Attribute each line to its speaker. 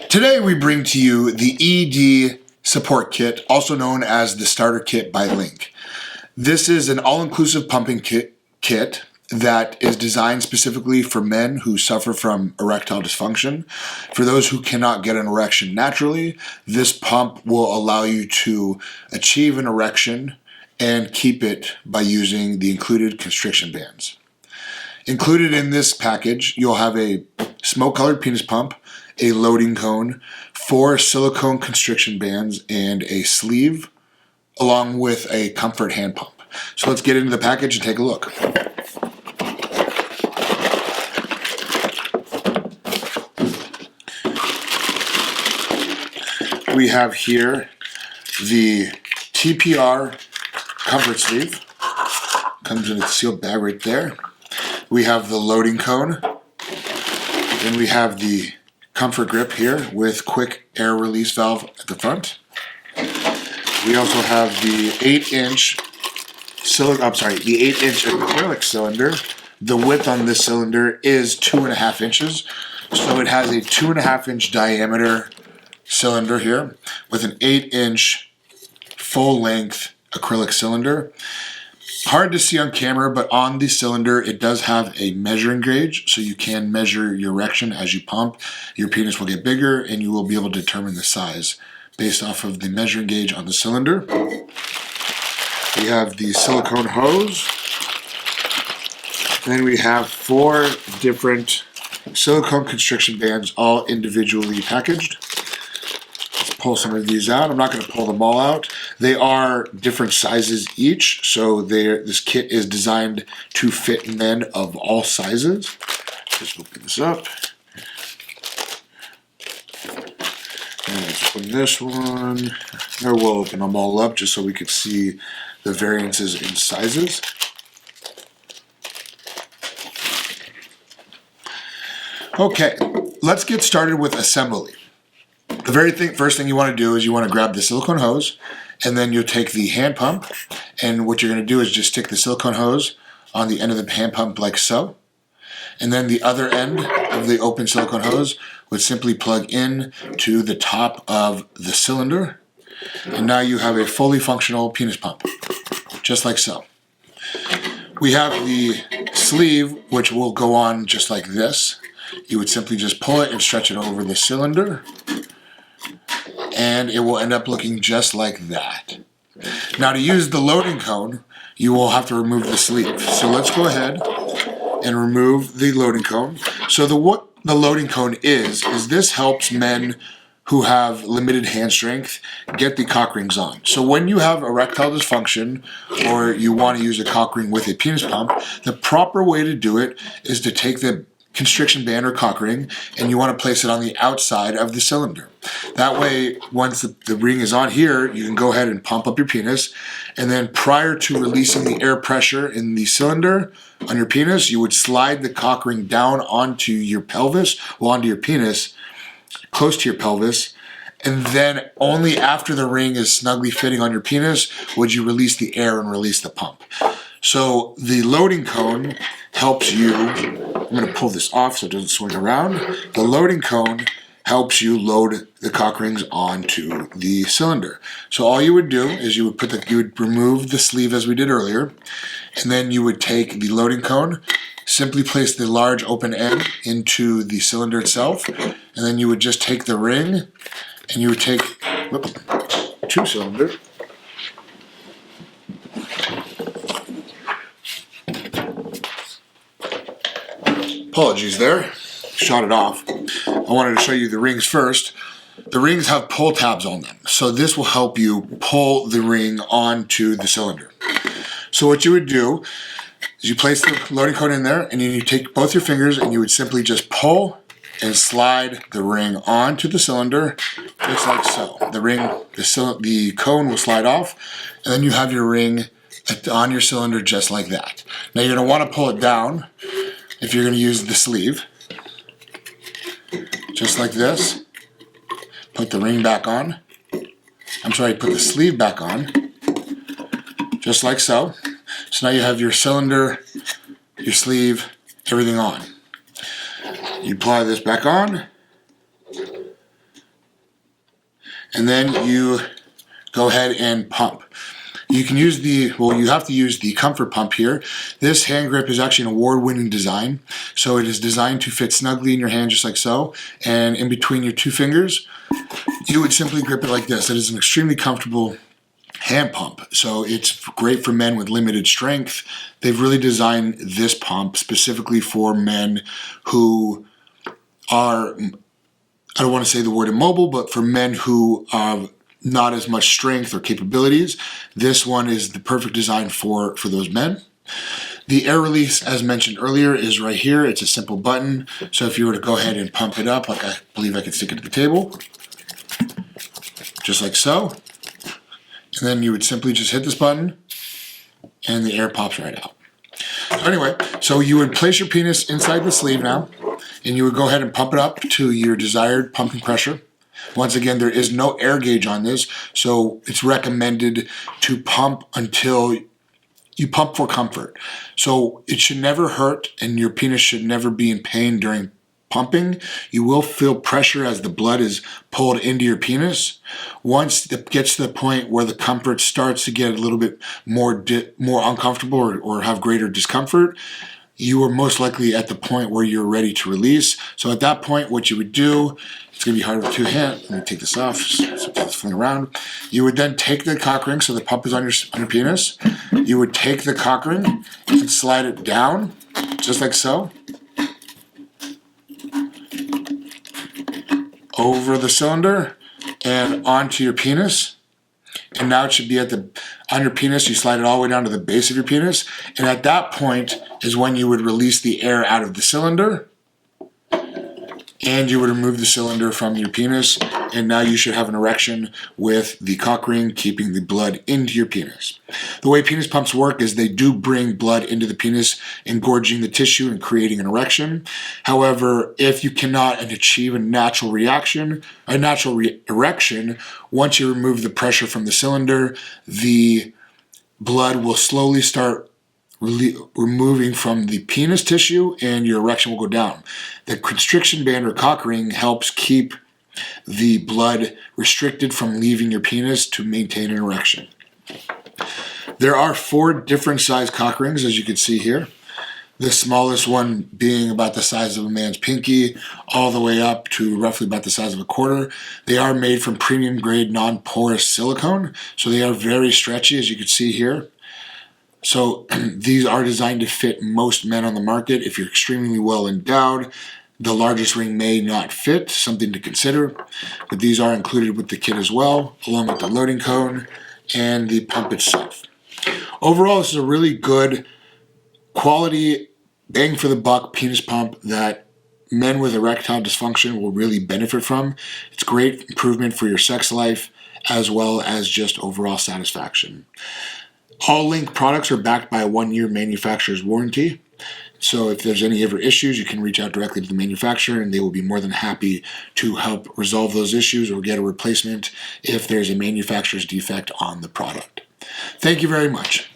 Speaker 1: Today we bring to you the ED support kit, also known as the starter kit by Lynk. This is an all-inclusive pumping kit that is designed specifically for men who suffer from erectile dysfunction. For those who cannot get an erection naturally, this pump will allow you to achieve an erection and keep it by using the included constriction bands. Included in this package, you'll have a smoke-colored penis pump, a loading cone, 4 silicone constriction bands, and a sleeve, along with a comfort hand pump. So let's get into the package and take a look. We have here the TPR comfort sleeve. Comes in a sealed bag right there. We have the loading cone. Then we have the comfort grip here with quick air release valve at the front. We also have the 8-inch acrylic cylinder. The width on this cylinder is 2.5 inches. So it has a 2.5-inch diameter cylinder here with an 8-inch full-length acrylic cylinder. Hard to see on camera, but on the cylinder it does have a measuring gauge, so you can measure your erection as you pump. Your penis will get bigger and you will be able to determine the size based off of the measuring gauge on the cylinder. We have the silicone hose. Then we have 4 different silicone constriction bands, all individually packaged. Pull some of these out. I'm not going to pull them all out. They are different sizes each, so this kit is designed to fit men of all sizes. Just open this up. And let's open this one. Or we'll open them all up just so we can see the variances in sizes. Okay, let's get started with assembly. The first thing you want to do is you want to grab the silicone hose, and then you'll take the hand pump, and what you're going to do is just stick the silicone hose on the end of the hand pump like so. And then the other end of the open silicone hose would simply plug in to the top of the cylinder. And now you have a fully functional penis pump, just like so. We have the sleeve, which will go on just like this. You would simply just pull it and stretch it over the cylinder, and it will end up looking just like that. Now, to use the loading cone, you will have to remove the sleeve. So let's go ahead and remove the loading cone. So what the loading cone is this helps men who have limited hand strength get the cock rings on. So when you have erectile dysfunction or you want to use a cock ring with a penis pump, the proper way to do it is to take the constriction band or cock ring, and you want to place it on the outside of the cylinder. That way, once the ring is on here, you can go ahead and pump up your penis, and then prior to releasing the air pressure in the cylinder on your penis, you would slide the cock ring down onto your pelvis, or onto your penis, close to your pelvis, and then only after the ring is snugly fitting on your penis would you release the air and release the pump. So the loading cone helps you, I'm going to pull this off so it doesn't swing around. The loading cone helps you load the cock rings onto the cylinder. So all you would do is you would remove the sleeve as we did earlier, and then you would take the loading cone, simply place the large open end into the cylinder itself, and then you would just take the ring and you would take 2 cylinder. Apologies there, shot it off. I wanted to show you the rings first. The rings have pull tabs on them, so this will help you pull the ring onto the cylinder. So what you would do is you place the loading cone in there, and then you take both your fingers and you would simply just pull and slide the ring onto the cylinder, just like so. The cone will slide off, and then you have your ring on your cylinder just like that. Now you're going to want to pull it down if you're going to use the sleeve, just like this. Put the ring back on. Put the sleeve back on, just like so. So now you have your cylinder, your sleeve, everything on. You apply this back on, and then you go ahead and pump. You can use you have to use the comfort pump here. This hand grip is actually an award-winning design. So it is designed to fit snugly in your hand just like so, and in between your two fingers, you would simply grip it like this. It is an extremely comfortable hand pump. So it's great for men with limited strength. They've really designed this pump specifically for men who are, I don't want to say the word immobile, but for men who have not as much strength or capabilities. This one is the perfect design for those men. The air release, as mentioned earlier, is right here. It's a simple button. So if you were to go ahead and pump it up, like I believe I can stick it to the table, just like so. And then you would simply just hit this button and the air pops right out. So anyway, so you would place your penis inside the sleeve now, and you would go ahead and pump it up to your desired pumping pressure. Once again, there is no air gauge on this, so it's recommended to pump until you pump for comfort. So it should never hurt, and your penis should never be in pain during pumping. You will feel pressure as the blood is pulled into your penis. Once it gets to the point where the comfort starts to get a little bit more uncomfortable or have greater discomfort, you are most likely at the point where you're ready to release. So at that point, what you would do, it's going to be hard with two hands. Let me take this off, so it's fling around. You would then take the cock ring, so the pump is on your penis. You would take the cock ring and slide it down, just like so, over the cylinder and onto your penis. And now it should be on your penis. You slide it all the way down to the base of your penis. And at that point is when you would release the air out of the cylinder. And you would remove the cylinder from your penis. And now you should have an erection with the cock ring keeping the blood into your penis. The way penis pumps work is they do bring blood into the penis, engorging the tissue and creating an erection. However, if you cannot achieve a natural erection, once you remove the pressure from the cylinder, the blood will slowly start removing from the penis tissue and your erection will go down. The constriction band or cock ring helps keep the blood restricted from leaving your penis to maintain an erection. There are 4 different size cock rings, as you can see here. The smallest one being about the size of a man's pinky, all the way up to roughly about the size of a quarter. They are made from premium grade non-porous silicone, so they are very stretchy, as you can see here. So these are designed to fit most men on the market. If you're extremely well endowed, the largest ring may not fit, something to consider. But these are included with the kit as well, along with the loading cone and the pump itself. Overall, this is a really good quality, bang for the buck penis pump that men with erectile dysfunction will really benefit from. It's great improvement for your sex life as well as just overall satisfaction. All Lynk products are backed by a 1-year manufacturer's warranty. So if there's any ever issues, you can reach out directly to the manufacturer and they will be more than happy to help resolve those issues or get a replacement if there's a manufacturer's defect on the product. Thank you very much.